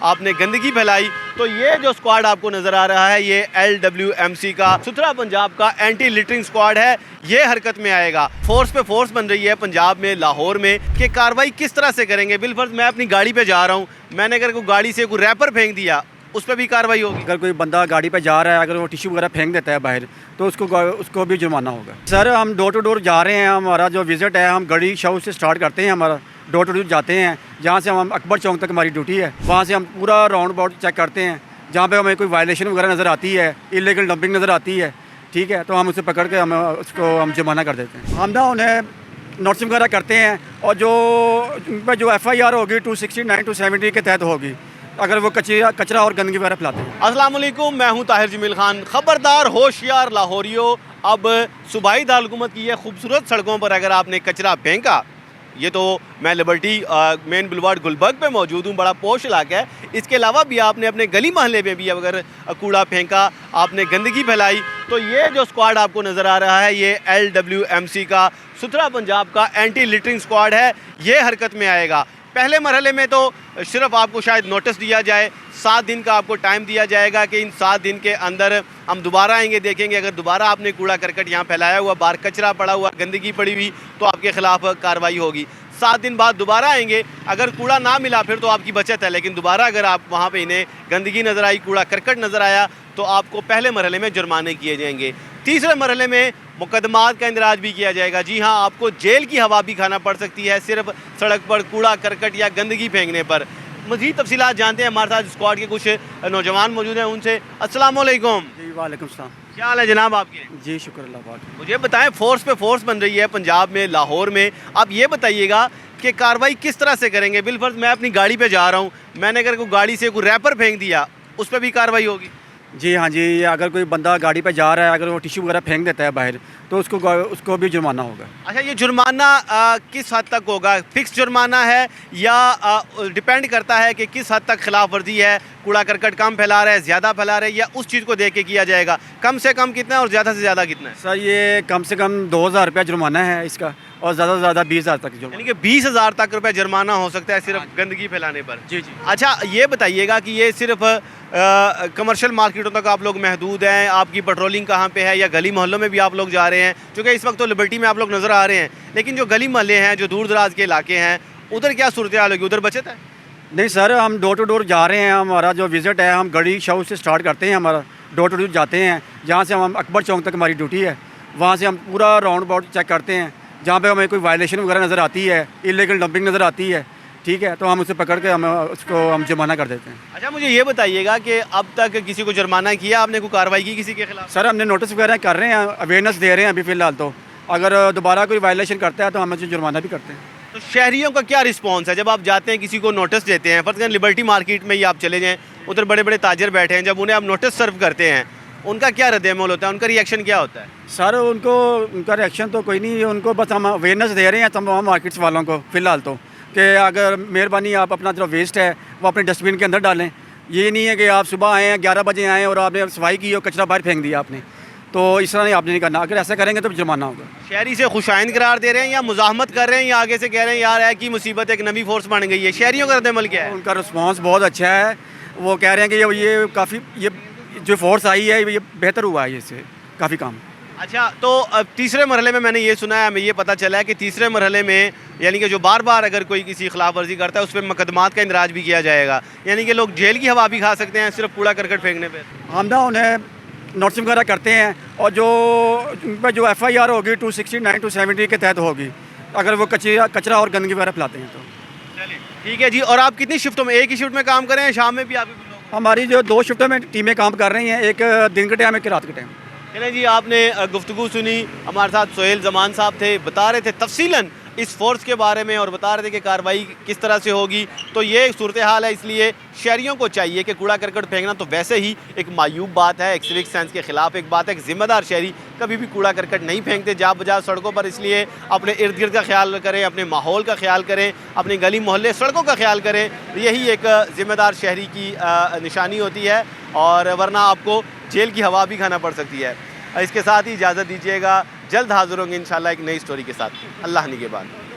आपने गंदगी फैलाई, तो ये जो स्क्वाड आपको नज़र आ रहा है ये LWMC का सुथरा पंजाब का एंटी लिटरिंग स्क्वाड है। ये हरकत में आएगा। फोर्स पे फोर्स बन रही है पंजाब में, लाहौर में, कि कार्रवाई किस तरह से करेंगे। बिलफर्ज मैं अपनी गाड़ी पे जा रहा हूँ, मैंने अगर कोई गाड़ी से कोई रैपर फेंक दिया उस पर भी कार्रवाई होगी। अगर कोई बंदा गाड़ी पे जा रहा है, अगर वो टिश्यू वगैरह फेंक देता है बाहर, तो उसको भी जुर्माना होगा। सर हम डोर टू डोर जा रहे हैं, हमारा जो विज़िट है हम गढ़ी शाह से स्टार्ट करते हैं, हमारा डोर टू डोर जाते हैं, जहाँ से हम अकबर चौक तक हमारी ड्यूटी है। वहाँ से हम पूरा राउंड अबाउट चेक करते हैं, जहाँ पे हमें कोई वायलेशन वगैरह नज़र आती है, इलीगल डंपिंग नज़र आती है, ठीक है, तो हम उसे पकड़ के हम जुर्माना कर देते हैं। हम ना उन्हें नोटिस वगैरह करते हैं, और जो FIR होगी 269 270 के तहत होगी अगर वो कचरा और गंदगी वगैरह फैलाते हैं। अस्सलाम वालेकुम, मैं हूं ताहिर जमील खान। खबरदार होशियार लाहौरियो, अब सूबाई दारकूमत की ये खूबसूरत सड़कों पर अगर आपने कचरा फेंका, ये तो मैं लिबर्टी मेन बुलवार्ड गुलबर्ग पे मौजूद हूँ, बड़ा पोश इलाका है, इसके अलावा भी आपने अपने गली मोहल्ले में भी अगर कूड़ा फेंका, आपने गंदगी फैलाई, तो ये जो स्क्वाड आपको नज़र आ रहा है ये LWMC का सुथरा पंजाब का एंटी लिटरिंग स्क्वाड है। ये हरकत में आएगा। पहले मरहले में तो सिर्फ आपको शायद नोटिस दिया जाए, 7 दिन का आपको टाइम दिया जाएगा कि इन 7 दिन के अंदर हम दोबारा आएंगे, देखेंगे अगर दोबारा आपने कूड़ा करकट यहाँ फैलाया हुआ, बाहर कचरा पड़ा हुआ, गंदगी पड़ी हुई, तो आपके ख़िलाफ़ कार्रवाई होगी। 7 दिन बाद दोबारा आएंगे, अगर कूड़ा ना मिला फिर तो आपकी बचत है, लेकिन दोबारा अगर आप वहाँ पे इन्हें गंदगी नज़र आई, कूड़ा करकट नज़र आया, तो आपको पहले मरहले में जुर्माने किए जाएंगे। तीसरे मरहले में मुकदमात का इंदराज भी किया जाएगा। जी हाँ, आपको जेल की हवा भी खाना पड़ सकती है सिर्फ सड़क पर कूड़ा करकट या गंदगी फेंकने पर। मज़ीद तफसीलात जानते हैं, हमारे साथ स्क्वाड के कुछ नौजवान मौजूद हैं, उनसे। अस्सलाम वालेकुम। जी वालेकुम सलाम। क्या हाल है जनाब आपके? जी शुक्र अल्लाह पाक। मुझे बताएं, फोर्स पे फोर्स बन रही है पंजाब में, लाहौर में, आप ये बताइएगा कि कार्रवाई किस तरह से करेंगे। बिलफर्ज मैं अपनी गाड़ी पे जा रहा हूँ, मैंने अगर कोई गाड़ी से कोई रैपर फेंक दिया उस पर भी कार्रवाई होगी? जी हाँ जी, अगर कोई बंदा गाड़ी पे जा रहा है, अगर वो टिश्यू वगैरह फेंक देता है बाहर, तो उसको भी जुर्माना होगा। अच्छा, ये जुर्माना किस हद तक होगा? फिक्स जुर्माना है या डिपेंड करता है कि किस हद तक खिलाफ वर्जी है, कूड़ा करकट कम फैला रहा है, ज़्यादा फैला रहा है, या उस चीज़ को देख के किया जाएगा? कम से कम कितना है और ज़्यादा से ज़्यादा कितना है? सर ये कम से कम 2000 रुपया जुर्माना है इसका, और ज़्यादा से ज़्यादा 20,000 तक जुर्माना। यानी कि 20,000 तक रुपये जुर्माना हो सकता है सिर्फ गंदगी फैलाने पर। जी जी। अच्छा, ये बताइएगा कि ये सिर्फ कमर्शियल मार्केटों तक आप लोग महदूद हैं, आपकी पेट्रोलिंग कहाँ पे है, या गली मोहल्लों में भी आप लोग जा रहे हैं? क्योंकि इस वक्त तो लिबर्टी में आप लोग नज़र आ रहे हैं, लेकिन जो गली मोहल्ले हैं, जो दूर दराज के इलाके हैं, उधर क्या सूरत हाल होगी? उधर बचत है? नहीं सर, हम डोर टू डोर जा रहे हैं, हमारा जो विज़िट है हम गढ़ी शाह से स्टार्ट करते हैं, हमारा डोर टू डोर जाते हैं, जहाँ से हम अकबर चौक तक हमारी ड्यूटी है। वहाँ से हम पूरा राउंड अबाउट चेक करते हैं, जहाँ पे हमें कोई वायलेशन वगैरह नज़र आती है, इलीगल डंपिंग नज़र आती है, ठीक है, तो हम उसे पकड़ के हम जुर्माना कर देते हैं। अच्छा, मुझे ये बताइएगा कि अब तक किसी को जुर्माना किया आपने, कोई कार्रवाई की किसी के खिलाफ? सर हमने नोटिस वगैरह कर रहे हैं, अवेयरनेस दे रहे हैं अभी फ़िलहाल, तो अगर दोबारा कोई वायलेशन करता है तो हम उसे जुर्माना भी करते हैं। तो शहरियों का क्या रिस्पांस है जब आप जाते हैं, किसी को नोटिस देते हैं? फर्ज करें लिबर्टी मार्केट में ही आप चले जाएँ, उधर बड़े बड़े ताजर बैठे हैं, जब उन्हें आप नोटिस सर्व करते हैं, उनका क्या रद्द-ए-अमल होता है, उनका रिएक्शन क्या होता है? सर उनका रिएक्शन तो कोई नहीं है, उनको बस हम अवेयरनेस दे रहे हैं तमाम मार्केट्स वालों को फ़िलहाल, तो कि अगर मेहरबानी आप अपना जो वेस्ट है वो अपने डस्टबिन के अंदर डालें। ये नहीं है कि आप सुबह आए हैं, 11 बजे आए और आपने सफाई की और कचरा बाहर फेंक दिया आपने, तो इस तरह नहीं आपने नहीं करना। अगर ऐसा करेंगे तो जुर्माना होगा। शहरी से खुशाइंद करार दे रहे हैं या मुजाहमत कर रहे हैं, या आगे से कह रहे हैं यार है कि मुसीबत एक नवी फोर्स बन गई है? शहरियों का रद्द-ए-अमल क्या है? उनका रिस्पॉन्स बहुत अच्छा है, वो कह रहे हैं कि ये काफ़ी ये जो फोर्स आई है ये बेहतर हुआ है, इससे काफ़ी काम। अच्छा, तो अब तीसरे मरहले में मैंने ये सुना है, हमें ये पता चला है कि तीसरे मरहले में यानी कि जो बार बार अगर कोई किसी खिलाफ वर्जी करता है उस पर मुकदमात का इंदराज भी किया जाएगा, यानी कि लोग जेल की हवा भी खा सकते हैं सिर्फ कूड़ा करकट फेंकने पर। हम ना उन्हें नोटिस वगैरह करते हैं, और जो FIR होगी 269 270 के तहत होगी अगर वो कचरा और गंदगी वगैरह फैलाते हैं तो। चलिए ठीक है जी। और आप कितनी शिफ्टों में, एक ही शिफ्ट में काम कर रहे हैं, शाम में भी आप? हमारी जो 2 शिफ्टों में टीमें काम कर रही हैं, एक दिन के टाइम एक रात के टाइम। चलें जी, आपने गुफ्तगू सुनी, हमारे साथ सोहेल जमान साहब थे, बता रहे थे तफसीलन इस फोर्स के बारे में और बता रहे थे कि कार्रवाई किस तरह से होगी। तो ये सूरत हाल है, इसलिए शहरियों को चाहिए कि कूड़ा करकट फेंकना तो वैसे ही एक मायूब बात है, एक सिविक सेंस के ख़िलाफ़ एक बात है। एक ज़िम्मेदार शहरी कभी भी कूड़ा करकट नहीं फेंकते जा बजा सड़कों पर, इसलिए अपने इर्द गिर्द का ख्याल करें, अपने माहौल का ख्याल करें, अपने गली मोहल्ले सड़कों का ख्याल करें। यही एक ज़िम्मेदार शहरी की निशानी होती है, और वरना आपको जेल की हवा भी खाना पड़ सकती है। इसके साथ ही इजाज़त दीजिएगा, जल्द हाज़िर होंगे इंशाल्लाह एक नई स्टोरी के साथ। अल्लाह निगहबान।